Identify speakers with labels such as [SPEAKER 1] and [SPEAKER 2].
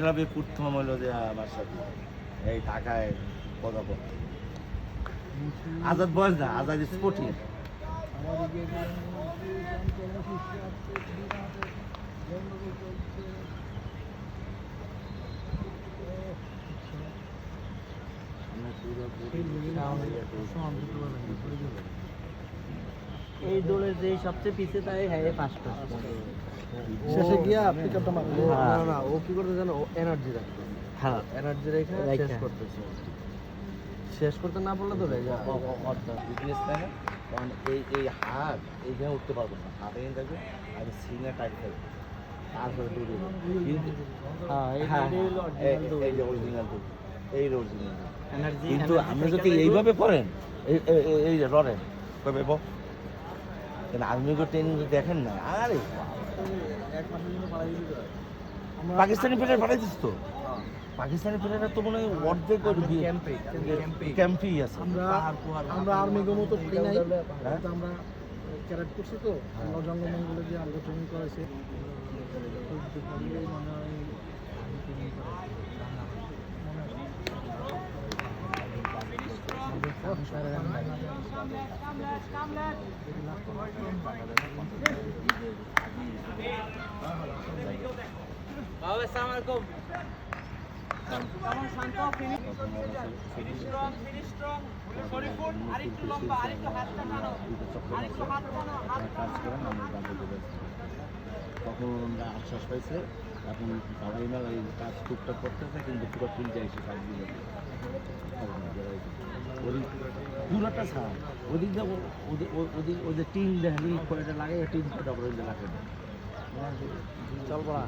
[SPEAKER 1] ক্লাবে প্রথম হলো যে আমার সাথে এই ঢাকায় পদাপদ আজাদ বয়স না, আজাদ স্পোর্টিং।
[SPEAKER 2] এই দোলের যে সবচেয়ে পিছিয়ে তাই হ্যাঁ পাঁচটা
[SPEAKER 3] শেষে গিয়া পিকআপটা মারবে।
[SPEAKER 2] না না ও কি করতে জানো, ও এনার্জি রাখতে,
[SPEAKER 1] হ্যাঁ
[SPEAKER 2] এনার্জি রেখে শেষ করতেছে। শেষ করতে না পারলে তো রেজা
[SPEAKER 1] বিজনেস তাই না, কারণ এই হাত এইখানে উঠতে পারবো না, হাতে এনে থাকবে আর সিনে টাইট থাকবে, তারপরে দৌড়ে কিন্তু
[SPEAKER 2] হ্যাঁ এই
[SPEAKER 1] হ্যাঁ
[SPEAKER 2] দুটোই হলো original দোল।
[SPEAKER 1] এই যে অরিজিনাল দুধ, এই অরিজিনাল।
[SPEAKER 2] এনার্জি
[SPEAKER 1] কিন্তু আপনি যদি এইভাবে পড়েন, এই যে লড়েন কবে কেন আপনি তো ট্রেনিং দেখেন না। আরে পাকিস্তানি প্লেয়ার পাঠাইছিস তো, পাকিস্তানি প্লেয়াররা তো মনে হয় অর্ধেক ক্যাম্পেই আছে।
[SPEAKER 3] আমরা আর্মি গমো তো ফ্রি নাই, কিন্তু আমরা ক্যারেট করছি তো, আমরা জঙ্গলমঙ্গলে যে আমরা ট্রেনিং করাইছি
[SPEAKER 1] তখন আমরা আশ্বাস পাইছে, এখন সবাই না এই কাজ টুকটাক করতেছে, কিন্তু পুরো ফুল যায় সে কাজগুলো পুরোটা ছাড় ওদিক যাবো, ওদের টিন দেখি কয়টা লাগে, টিন কয়টা করে লাগে না
[SPEAKER 2] চল পড়া